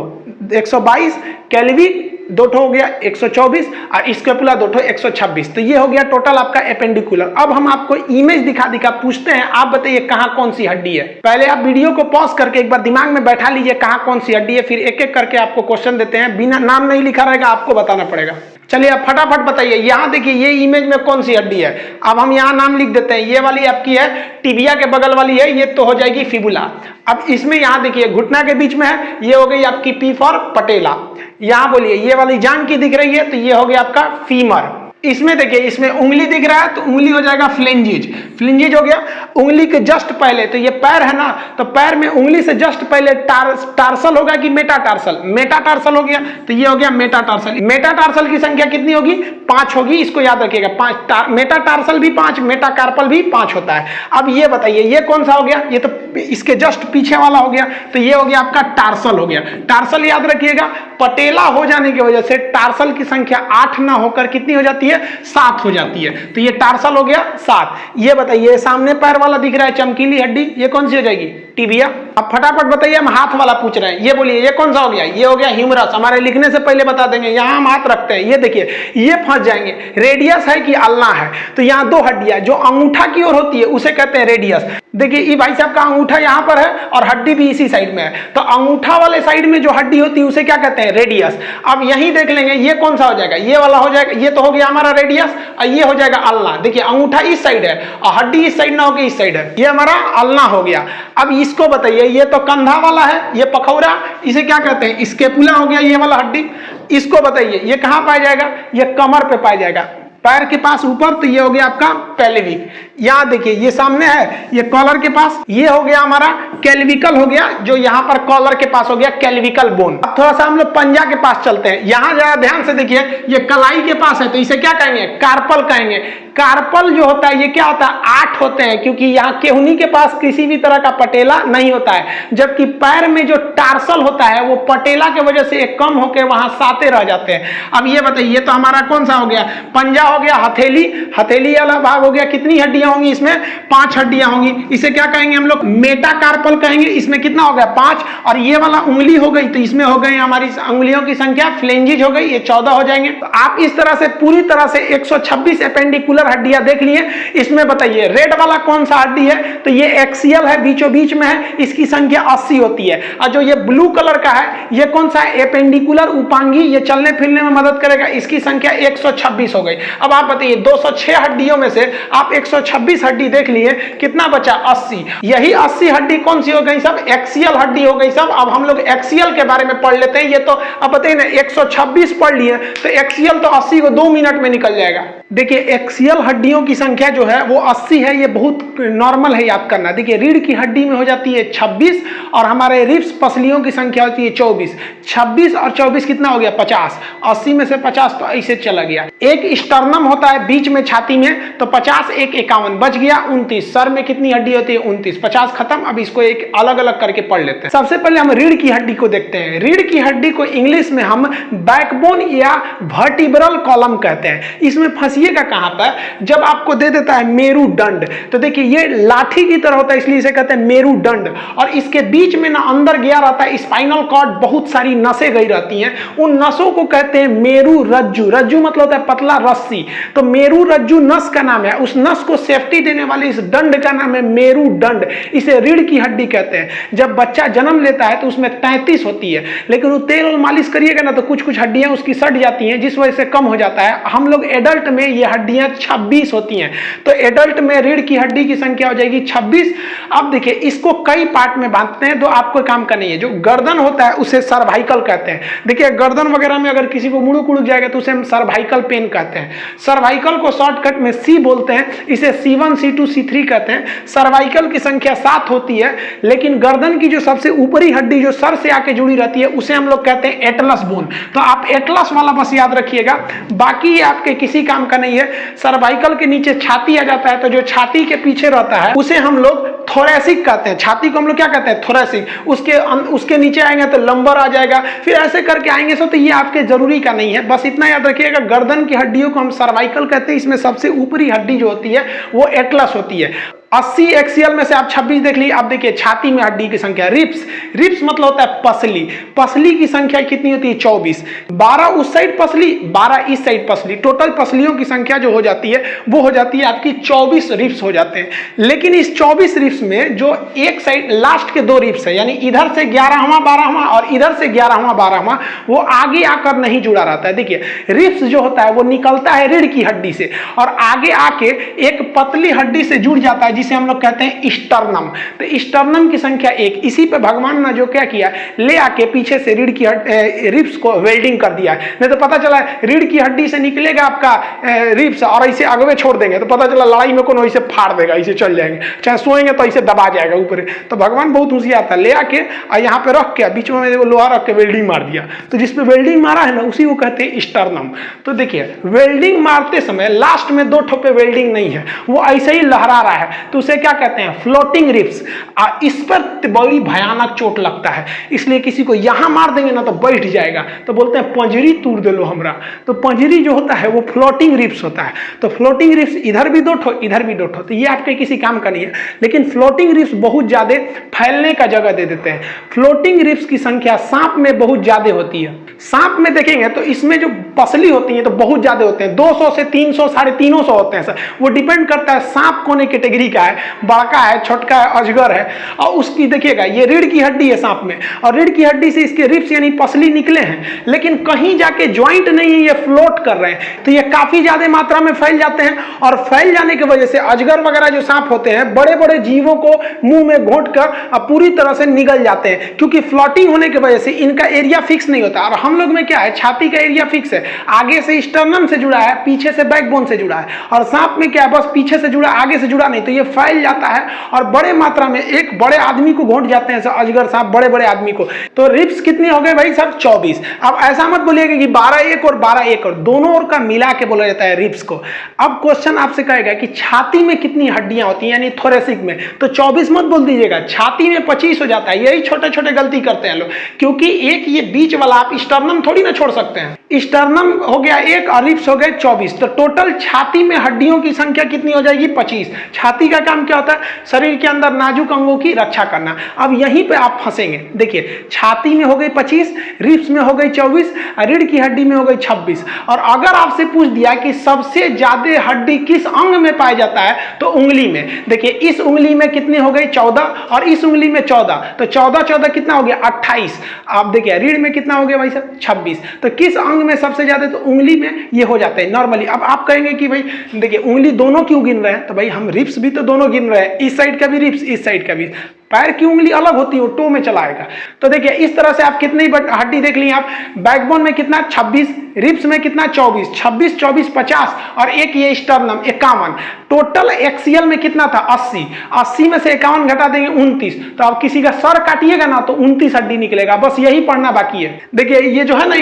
122, कैल्विक 2 ठो हो गया 124 और स्कैपुला 2 ठो 126। तो ये हो गया टोटल आपका एपेंडिकुलर। अब हम आपको इमेज दिखा पूछते हैं, आप बताइए कहां कौन सी हड्डी है। पहले आप वीडियो को पॉज करके एक बार दिमाग में बैठा लीजिए कहां कौन सी हड्डी है, फिर एक एक करके आपको क्वेश्चन देते हैं। बिना नाम नहीं लिखा रहेगा, आपको बताना पड़ेगा। चलिए आप फटाफट बताइए। यहां देखिए ये इमेज में कौन सी हड्डी है। अब हम यहां नाम लिख देते हैं। ये वाली आपकी है टिबिया के बगल वाली है, ये तो हो जाएगी फिबुला। अब इसमें यहां देखिए घुटना के बीच में है, ये हो गई आपकी पी फॉर पटेला। यहां बोलिए ये वाली जांग की दिख रही है तो ये हो गया आपका फीमर। इसमें देखिए इसमें उंगली दिख रहा है तो उंगली हो जाएगा फ्लेंजिज। फ्लेंजिज हो गया। उंगली के जस्ट पहले, तो ये पैर है ना, तो पैर में उंगली से जस्ट पहले टार्सल होगा कि मेटाटार्सल? मेटाटार्सल हो गया तो ये हो गया मेटाटार्सल। मेटाटार्सल की संख्या कितनी होगी? 5 होगी, इसको याद रखिएगा। 5 मेटाटार्सल भी 5, मेटाकार्पल भी 5 होता है। अब ये बताइए ये कौन सा हो गया? ये तो इसके जस्ट पीछे वाला हो गया, तो ये हो गया आपका टार्सल हो गया। टार्सल याद रखिएगा, पटेला हो जाने की वजह से टार्सल की संख्या 8 ना होकर कितनी हो जाती है? 7 हो जाती है। तो ये टार्सल हो गया 7। ये बताइए सामने पैर वाला दिख रहा है चमकीली हड्डी, ये कौन सी हो जाएगी? टिबिया। अब फटाफट बताइए, हम हाथ वाला पूछ रहे हैं। ये बोलिए ये कौन सा हो गया? ये हो गया ह्यूमरस। हमारे लिखने से पहले बता देंगे, यहां हम हाथ रखते हैं। ये देखिए ये फंस जाएंगे। रेडियस है कि अल्ना है? तो यहाँ 2 हड्डियां, जो अंगूठा की ओर होती है उसे कहते हैं रेडियस। देखिए ये भाई साहब का अंगूठा यहाँ पर है और हड्डी भी इसी साइड में है, तो अंगूठा वाले साइड में जो हड्डी होती है उसे क्या कहते हैं, रेडियस। अब यही देख लेंगे ये कौन सा हो जाएगा, ये वाला हो जाएगा, ये तो हो गया हमारा रेडियस और ये हो जाएगा अल्ना। देखिए अंगूठा इस साइड है और हड्डी इस साइड ना होगी इस साइड है, ये हमारा अल्ना हो गया। अब इसको बताइए, ये तो कंधा वाला है, ये पखौरा, इसे क्या कहते हैं, स्केपुला हो गया ये वाला हड्डी। इसको बताइए ये कहाँ पाया जाएगा, ये कमर पे पाया जाएगा, पैर के पास ऊपर, तो ये हो गया आपका पेल्विक। यहाँ देखिए ये सामने है, ये कॉलर के पास, ये हो गया हमारा कैल्विकल हो गया, जो यहाँ पर कॉलर के पास हो गया कैल्विकल बोन। अब थोड़ा सा हम लोग पंजा के पास चलते हैं, यहाँ जरा ध्यान से देखिए, ये कलाई के पास है तो इसे क्या कहेंगे, कार्पल कहेंगे। कार्पल जो होता है ये क्या होता है, 8 होते हैं, क्योंकि यहाँ केहुनी के पास किसी भी तरह का पटेला नहीं होता है, जबकि पैर में जो टार्सल होता है वो पटेला के वजह से एक कम होकर वहां 7 रह जाते हैं। अब ये बताइए, तो हमारा कौन सा हो गया, पंजा हो गया, हथेली, हथेली वाला भाग हो गया, कितनी हड्डियां होंगी इसमें, 5 हड्डियां होंगी, इसे क्या कहेंगे हम लोग, मेटाकार्पल कहेंगे। इसमें कितना हो गया, 5, और ये वाला उंगली हो गई, तो इसमें हो गई हमारी उंगलियों की संख्या, फ्लेंजिज हो गई, ये 14 हो जाएंगे। तो आप इस तरह से पूरी तरह से 126 एपेंडिकुलर हड्डियां देख लिए। इसमें बताइए रेड वाला कौन सा हड्डी है, तो ये एक्सियल है, बीचों बीच में है, इसकी संख्या 80 होती है। और जो ये ब्लू कलर का है ये कौन सा है, एपेंडिकुलर उपांगी, ये चलने फिरने में मदद करेगा, इसकी संख्या 126 हो गई। अब आप बताइए 206 हड्डियों में से आप 126 हड्डी देख लिए, कितना बचा, 80। यही 80 हड्डी कौन सी हो गई सब, एक्सियल हड्डी हो गई सब। अब हम लोग एक्सियल के बारे में पढ़ लेते हैं। ये तो अब बताइए ना 126 पढ़ लिए, तो एक्सियल तो 80 को 2 मिनट में निकल जाएगा। देखिए एक्सियल हड्डियों की संख्या जो है वो 80 है, ये बहुत नॉर्मल है याद करना। देखिए रीढ़ की हड्डी में हो जाती है 26 और हमारे रिब्स पसलियों की संख्या होती है 24। 26 और 24 कितना हो गया, 50। 80 में से 50 तो ऐसे चला गया। एक स्टर्नम होता है बीच में छाती में, तो 50 एक 51 बच गया 29। सर में कितनी हड्डी होती है, 29। 50 खत्म। अब इसको एक अलग अलग करके पढ़ लेते हैं। सबसे पहले हम रीढ़ की हड्डी को देखते हैं। रीढ़ की हड्डी को इंग्लिश में हम बैकबोन या वर्टिब्रल कॉलम कहते हैं। इसमें फंसिएगा कहां पर, जब आपको दे देता है मेरुदंड, तो देखिए ये लाठी की तरह होता है, इसलिए इसे कहते हैं मेरुदंड। और इसके बीच में ना अंदर गया रहता है स्पाइनल कॉर्ड, बहुत सारी नसें गई रहती हैं, उन नसों को कहते हैं मेरु रज्जु। रज्जु मतलब होता है पतला रस्सी, तो मेरु रज्जु नस का नाम है। उस नस को सेफ्टी देने वाले इस दंड का नाम है मेरुदंड। इसे रीढ़ की हड्डी कहते हैं। जब बच्चा जन्म लेता है तो उसमें 33 होती है, लेकिन वो तेल और मालिश करिएगा ना तो कुछ कुछ हड्डियां उसकी सट जाती हैं, जिस वजह से कम हो जाता है। हम लोग एडल्ट में ये हड्डियां 26 होती हैं, तो एडल्ट में रीढ़ की हड्डी की संख्या हो जाएगी 26। अब देखिए इसको कई पार्ट में बांटते हैं, तो आपको काम का नहीं है। जो गर्दन होता है उसे सर्वाइकल कहते हैं। देखिए गर्दन वगैरह में अगर किसी को मुड़ुक उड़ुक जाएगा तो उसे हम सर्वाइकल पेन कहते हैं। सर्वाइकल को शॉर्टकट में सी बोलते हैं, इसे C1 C2 C3 कहते हैं। सर्वाइकल की संख्या 7 होती है, लेकिन गर्दन की जो सबसे ऊपरी हड्डी जो सर से आके जुड़ी रहती है उसे हम लोग कहते हैं एटलस बोन। तो आप एटलस वाला बस याद रखिएगा, बाकी आपके किसी काम का नहीं है। सर्वाइकल के नीचे छाती आ जाता है, तो जो छाती के पीछे रहता है उसे हम लोग थोरैसिक कहते हैं। छाती को हम लोग क्या कहते हैं, थोरैसिक। उसके नीचे आएंगे तो लंबर आ जाएगा, फिर ऐसे करके आएंगे। तो ये आपके जरूरी का नहीं है, बस इतना याद रखिएगा गर्दन की हड्डियों को हम सर्वाइकल कहते हैं। इसमें सबसे ऊपरी हड्डी जो होती है वो एटलस होती है। 80 एक्सियल में से आप 26 देख लीजिए। अब देखिए छाती में हड्डी की संख्या, रिब्स, रिब्स मतलब होता है पसली। पसली की संख्या कितनी होती है, 24। 12 उस साइड पसली, 12 इस साइड पसली। टोटल पसलियों की संख्या जो हो जाती है वो हो जाती है आपकी 24 रिब्स हो जाते हैं। लेकिन इस 24 रिब्स में जो एक साइड लास्ट के 2 रिब्स है, यानी इधर से 11वां 12वां और इधर से 11वां 12वां, वो आगे आकर नहीं जुड़ा रहता है। देखिए रिब्स जो होता है वो निकलता है रीढ़ की हड्डी से और आगे आके एक पतली हड्डी से जुड़ जाता है, जिसे हम लोग कहते हैं स्टर्नम। तो स्टर्नम की संख्या 1। इसी पे भगवान ने जो क्या किया, ले आके पीछे से रीढ़ की रिब्स को वेल्डिंग कर दिया। नहीं तो पता चला रीढ़ की हड्डी से निकलेगा आपका रिब्स और ऐसे आगे छोड़ देंगे तो पता चला लड़ाई में कौन ऐसे फाड़ देगा, ऐसे चल जाएंगे, चाहे सोएंगे तो ऐसे दबा जाएगा ऊपर। तो भगवान बहुत होशियार था, ले आके यहाँ पे रख के बीच में लोहा रख के वेल्डिंग मार दिया। तो जिसपे वेल्डिंग मारा है ना उसी को कहते हैं स्टर्नम। तो देखिए वेल्डिंग मारते समय लास्ट में 2 ठोपे वेल्डिंग नहीं है, वो ऐसे ही लहरा रहा है, तो उसे क्या कहते हैं, फ्लोटिंग रिब्स। इस पर बड़ी भयानक चोट लगता है, इसलिए किसी को यहां मार देंगे ना तो बैठ जाएगा, तो बोलते हैं पंजरी तोड़ दे लो हमरा। तो पंजरी जो होता है वो फ्लोटिंग रिब्स होता है। तो फ्लोटिंग रिब्स इधर भी 2 ठो इधर भी 2 ठो, तो ये आपके किसी काम का नहीं है। लेकिन फ्लोटिंग रिब्स बहुत ज्यादा फैलने का जगह दे देते हैं। फ्लोटिंग रिब्स की संख्या सांप में बहुत ज्यादा होती है। सांप में देखेंगे तो इसमें जो पसली होती है तो बहुत ज्यादा होते हैं, 200 से 300 350 होते हैं सर। वो डिपेंड करता है सांप कौन कैटेगरी का है, बड़का है, छोटका है, अजगर है, और उसकी देखिएगा ये रीढ़ की हड्डी है सांप में, और रीढ़ की हड्डी से इसके रिब्स यानी पसली निकले हैं, लेकिन कहीं जाके ज्वाइंट नहीं है, ये फ्लोट कर रहे हैं। तो ये काफी ज्यादा मात्रा में फैल जाते हैं, और फैल जाने की वजह से अजगर वगैरह जो सांप होते हैं बड़े बड़े जीवों को मुंह में घोंट कर पूरी तरह से निगल जाते हैं, क्योंकि फ्लोटिंग होने की वजह से इनका एरिया फिक्स नहीं होता। और हम लोग में क्या है, छाती का एरिया फिक्स है, आगे से स्टर्नम से जुड़ा है, पीछे से बैकबोन से जुड़ा है, और सांप में क्या है, बस पीछे से जुड़ा, आगे से जुड़ा नहीं। तो ये फैल जाता है और बड़े मात्रा में एक बड़े आदमी को घोंट जाते हैं अजगर सांप, बड़े बड़े आदमी को। तो रिब्स कितनी हो गए भाई साहब, 24। अब ऐसा मत बोलिएगा कि 12 और 12 और दोनों ओर का मिला के बोला जाता है रिब्स को। अब क्वेश्चन आपसे कहेगा कि छाती में कितनी हड्डियां होती हैं, यानी थोरेसिक में, तो 24 मत बोल दीजिएगा, छाती में 25 हो जाता है। यही छोटे छोटे गलती करते हैं लोग, क्योंकि एक ये बीच वाला आप स्टर्नम थोड़ी ना छोड़ सकते हैं। स्टर्नम हो गया 1 और रिब्स हो गए 24, तो टोटल छाती में हड्डियों की संख्या कितनी हो जाएगी, 25। छाती का काम क्या होता है, शरीर के अंदर नाजुक अंगों की रक्षा करना। अब यहीं पे आप फंसेंगे। देखिए, छाती में हो गई 25, रिब्स में हो गई 24, रीढ़ की हड्डी में हो गई 26। और अगर आपसे पूछ दिया कि सबसे ज्यादा हड्डी किस अंग में पाया जाता है, तो उंगली में। देखिए, इस उंगली में कितनी हो गई, 14, और इस उंगली में 14, तो 14 कितना हो गया, 28। आप देखिए रीढ़ में कितना हो गया भाई साहब, 26। तो किस अंग में सबसे ज्यादा, तो उंगली में ये हो जाते हैं नॉर्मली। अब आप कहेंगे कि भाई देखिए उंगली दोनों क्यों गिन रहे हैं, तो भाई हम रिब्स भी तो दोनों गिन रहे हैं, इस साइड का भी रिब्स, इस साइड का भी। पैर की उंगली अलग होती है, वो टो में चलाएगा। तो देखिए इस तरह से आप कितनी हड्डी देख ली आप, बैकबोन में कितना 26, रिब्स में कितना 24, 26 24 50, और एक ये स्टर्नम 51। टोटल एक्सियल में कितना था, 80। 80 में से 51 घटा देंगे 29। तो आप किसी का सर काटिएगा ना तो 29 हड्डी निकलेगा, बस यही पढ़ना बाकी है। देखिए ये जो है ना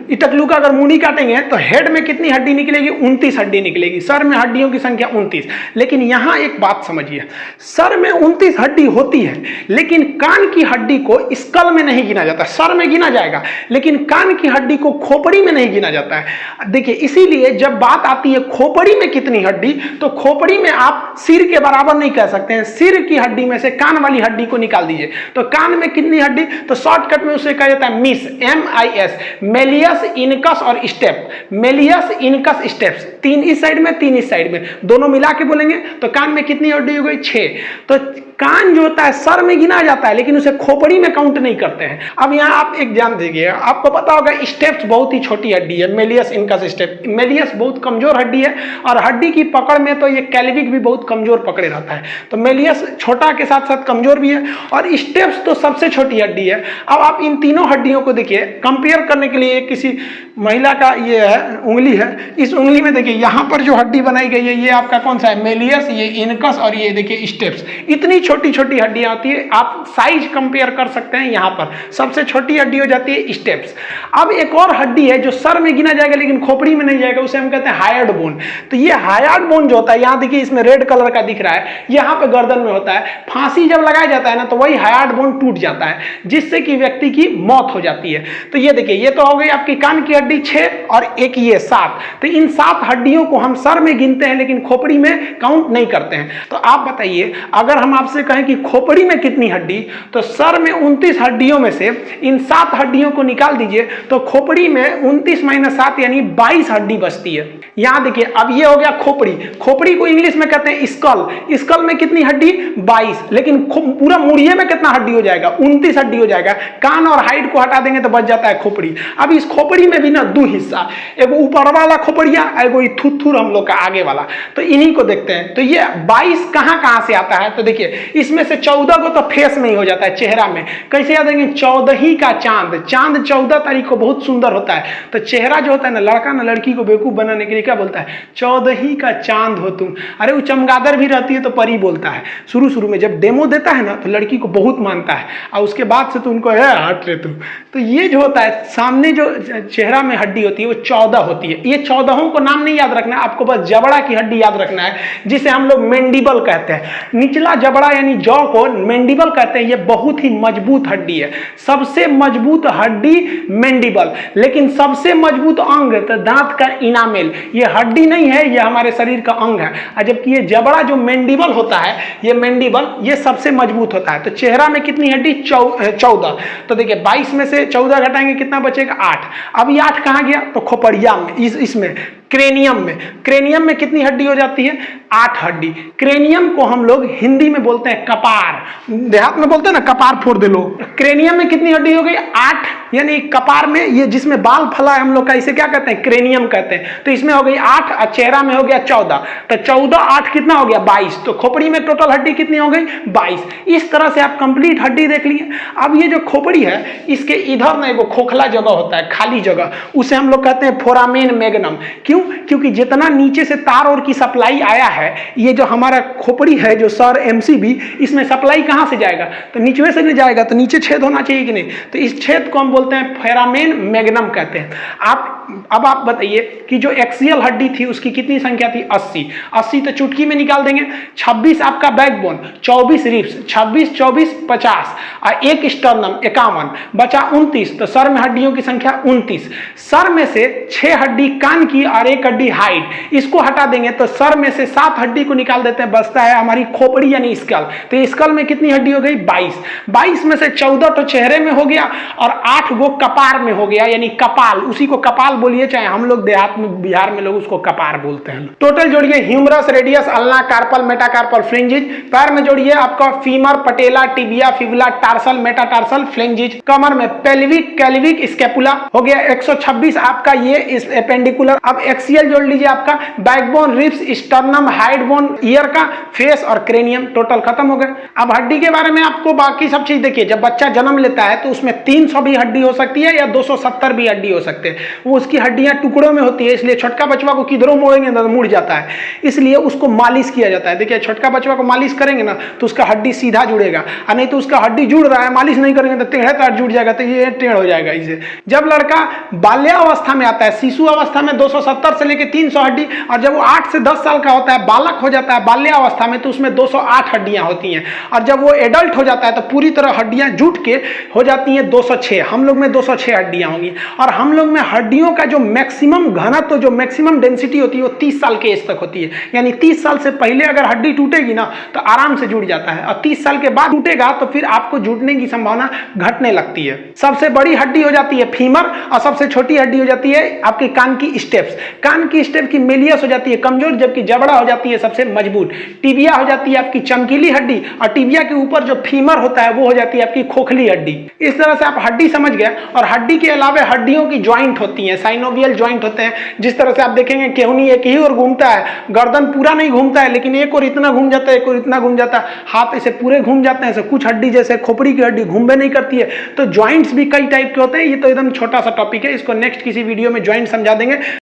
इटकलू का अगर मुंडी काटेंगे तो हेड में कितनी हड्डी निकलेगी, 29 हड्डी निकलेगी। सर में हड्डियों की संख्या 29। लेकिन यहां एक बात समझिए, सर में 29 हड्डी होती है, लेकिन कान की हड्डी को स्कल में नहीं गिना जाता। सर में गिना जाएगा, लेकिन कान की हड्डी को खोपड़ी में नहीं गिना जाता है। देखिए इसीलिए जब बात आती है खोपड़ी में कितनी हड्डी, तो खोपड़ी में आप सिर के बराबर नहीं कह सकते हैं। सिर की हड्डी में से कान वाली हड्डी को निकाल दीजिए, तो कान में कितनी हड्डी, तो शॉर्टकट में उसे कहा जाता है मिस, MIS, मेलियस, इनकस और स्टेप। मेलियस, इनकस, स्टेप्स, 3 इस साइड में 3 इस साइड में, दोनों मिला के बोलेंगे तो कान में कितनी हड्डी हो गई, 6। तो कान जो होता है सर में गिना जाता है, लेकिन उसे खोपड़ी में काउंट नहीं करते हैं। अब यहाँ आप एक जान दीजिए, आपको पता होगा स्टेप्स बहुत ही छोटी हड्डी है, मेलियस, इनकस, स्टेप। मेलियस बहुत कमजोर हड्डी है, और हड्डी की पकड़ में तो ये कैल्विक भी बहुत कमजोर पकड़े रहता है। तो मेलियस छोटा के साथ साथ कमजोर भी है, और स्टेप्स तो सबसे छोटी हड्डी है। अब आप इन तीनों हड्डियों को देखिए, कंपेयर करने के लिए किसी महिला का ये है उंगली है, इस उंगली में देखिए यहाँ पर जो हड्डी बनाई गई है, ये आपका कौन सा है, मेलियस, ये इनकस, और ये देखिए स्टेप्स। इतनी छोटी छोटी हड्डियां होती है, आप साइज कंपेयर कर सकते हैं। यहाँ पर सबसे छोटी हड्डी हो जाती है स्टेप्स। अब एक और हड्डी है जो सर में गिना जाएगा लेकिन खोपड़ी में नहीं जाएगा, उसे हम कहते हैं हायर्ड बोन। तो ये हायर्ड बोन जो होता है, यहाँ देखिए इसमें रेड कलर का दिख रहा है, यहाँ पे गर्दन में होता है। फांसी जब लगाया जाता है ना, तो वही हायर्ड बोन टूट जाता है, जिससे कि व्यक्ति की मौत हो जाती है। तो ये देखिए, ये तो हो गई आपकी कान की हड्डी 6, और एक ये 7। तो इन 7 हड्डियों को हम सर में गिनते हैं, लेकिन खोपड़ी में काउंट नहीं करते हैं। तो आप बताइए, अगर हम आपसे कहें कि खोपड़ी में कितनी हड्डी, तो सर में 29 हड्डियों में से इन 7 हड्डियों को निकाल दीजिए, तो खोपड़ी में 29 - 7 यानी 22 हड्डी बचती है। यहां देखिए, अब ये हो गया खोपड़ी। खोपड़ी को इंग्लिश में कहते हैं स्कल। स्कल में कितनी हड्डी, 22, लेकिन पूरा मुड़िए में कितना हड्डी हो जाएगा, 29 हड्डी हो जाएगा। कान और हाइट को हटा देंगे तो बच जाता है खोपड़ी। अब इस खोपड़ी में भी ना 2 हिस्सा, एगो ऊपर वाला खोपड़िया, एगो थुथुर हम लोग का आगे वाला। तो इन्हीं को देखते हैं। तो ये 22 कहां से आता है, तो देखिए इसमें से 14 को तो फेस में ही हो जाता है, चेहरा में। कैसे याद देंगे, 14 का चांद, चांद 14 तारीख को बहुत सुंदर होता है। तो चेहरा जो होता है ना, लड़का ना लड़की को बेवकूफ बनाने के लिए क्या बोलता है, 14 का चांद हो तुम। अरे वो चमगादड़ भी रहती है तो परी बोलता है। शुरू में जब डेमो देता है ना, तो लड़की को बहुत मानता है, और उसके बाद से तो उनको हट रे तुम। तो ये जो होता है, सामने जो चेहरा में हड्डी होती है वो 14 होती है। ये 14 को नाम नहीं याद रखना है आपको, बस जबड़ा की हड्डी याद रखना है, जिसे हम लोग मेंडिबल कहते हैं। निचला जबड़ा यानी जौ को मेंडिबल कहते हैं। ये बहुत ही मजबूत हड्डी है, सबसे मजबूत हड्डी मेंडिबल। लेकिन सबसे मजबूत अंग तो दांत का इनामेल, ये हड्डी नहीं है, ये हमारे शरीर का अंग है। जबकि ये जबड़ा जो मेंडिबल होता है, ये मेंडिबल ये सबसे मजबूत होता है। तो चेहरा में कितनी हड्डी, 14। तो देखिए 22 में से 14 घटाएंगे कितना बचेगा, 8। अब ये 8 कहां गया, तो खोपड़िया में, इसमें क्रेनियम में कितनी हड्डी हो जाती है? 8 हड्डी। क्रेनियम को हम लोग हिंदी में बोलते हैं कपार, देहात में बोलते हैं ना कपार फोड़ दे लो। क्रेनियम में कितनी हड्डी हो गई? 8, यानी कपार में ये जिसमें बाल फला है हम लोग का, इसे क्या कहते हैं? क्रेनियम कहते हैं। तो इसमें हो गई 8 और चेहरा में हो गया 14, तो 14 8 कितना हो गया? 22। तो खोपड़ी में टोटल हड्डी कितनी हो गई? 22। इस तरह से आप कंप्लीट हड्डी देख लिए। अब ये जो खोपड़ी है इसके इधर ना एगो खोखला जगह होता है, खाली जगह, उसे हम लोग कहते हैं फोरामेन मैग्नम। क्यों? क्योंकि जितना नीचे से तार और की सप्लाई आया है, ये जो हमारा खोपड़ी है जो सर एमसीबी, इसमें सप्लाई कहां से जाएगा? तो नीचे से नहीं जाएगा, तो नीचे छेद होना चाहिए कि नहीं? तो इस छेद को हम बोलते हैं फोरामेन मैग्नम कहते हैं। अब आप बताइए कि जो एक्सियल हड्डी थी उसकी कितनी संख्या थी? 80 तो चुटकी में निकाल देंगे। 26 आपका बैकबोन, 24 रिब्स, 26 24 50 और एक स्टर्नम 51, बचा 29। तो सर में हड्डियों की संख्या 29। सर में से 6 हड्डी कान की और 1 हड्डी हाइट, इसको हटा देंगे तो सर में से 7 हड्डी को निकाल देते हैं, बचता है हमारी खोपड़ी यानी स्कल। तो स्कल में कितनी हड्डी हो गई? 22 में से 14 तो चेहरे में हो गया और 8 गो कपार में हो गया, यानी कपाल, उसी को कपाल बोलिए, चाहे हम लोग देहात में बिहार में लोग उसको कपार बोलते हैं। टोटल जोड़िए humerus, radius, ulna, carpal, metacarpal, phalanges. पैर में जोड़िए आपका femur, patella, tibia, fibula, tarsal, metatarsal, phalanges. कमर में पेल्विक, कैल्विक, स्कैपुला हो गया। 126 आपका ये एपेंडिकुलर। अब एक्सियल जोड़ लीजिए आपका backbone, ribs, sternum, hide bone, year का, फेस और क्रेनियम। टोटल खत्म हो गए। अब हड्डी के बारे में आपको बाकी सब चीज देखिए, जब बच्चा जन्म लेता है तो उसमें 300 भी हड्डी हो सकती है या 270 भी हड्डी हो सकते हैं। वो उसकी हड्डियां टुकड़ों में होती है, इसलिए छोटका बचवा को किधरों मोड़ेंगे तो मुड़ जाता है, इसलिए उसको मालिश किया जाता है। देखिए छोटका बचवा को मालिश करेंगे ना तो उसका हड्डी सीधा जुड़ेगा, और नहीं तो उसका हड्डी जुड़ रहा है, मालिश नहीं करेंगे तो टेढ़ा तार जुड़ जाएगा, तो ये टेढ़ हो जाएगा इसे। जब लड़का बाल्यावस्था में आता है, शिशु अवस्था में 270 से लेकर 300 हड्डी, और जब वो 8 से 10 साल का होता है, बालक हो जाता है बाल्यावस्था में, तो उसमें 208 हड्डियां होती हैं, और जब वो एडल्ट हो जाता है तो पूरी तरह हड्डियां जुट के हो जाती हैं 206। हम लोग में 206 हड्डियां होंगी, और हम लोग में हड्डियों का जो मैक्सिमम घनत्व, जो मैक्सिमम डेंसिटी होती है वो 30 साल के एज तक होती है। यानी 30 साल से पहले अगर हड्डी टूटेगी ना तो आराम से जुड़ जाता है, और 30 साल के बाद टूटेगा तो फिर आपको जुड़ने की संभावना घटने लगती है। सबसे बड़ी हड्डी हो जाती है फीमर, और सबसे छोटी हड्डी हो जाती है आपके कान की स्टेप्स। कान की स्टेप की मेलियस हो जाती है कमजोर, जबकि जबड़ा हो जाती है सबसे मजबूत। टिबिया हो जाती है आपकी चमकीली हड्डी, और टिबिया के ऊपर जो फीमर होता है वो हो जाती है आपकी खोखली हड्डी। इस तरह से आप हड्डी समझ गए। और हड्डी के अलावा हड्डियों की ज्वाइंट होती है, साइनोवियल ज्वाइंट होते हैं। जिस तरह से आप देखेंगे केहूनी एक ही ओर घूमता है, गर्दन पूरा नहीं घूमता है, लेकिन एक और इतना घूम जाता है, एक और इतना घूम जाता है, हाथ ऐसे पूरे घूम जाते हैं। कुछ हड्डी जैसे खोपड़ी की हड्डी घूमबे नहीं करती है। तो ज्वाइंट्स भी कई टाइप के होते हैं। ये तो एकदम छोटा सा टॉपिक है, इसको नेक्स्ट किसी वीडियो में ज्वाइंट समझा देंगे।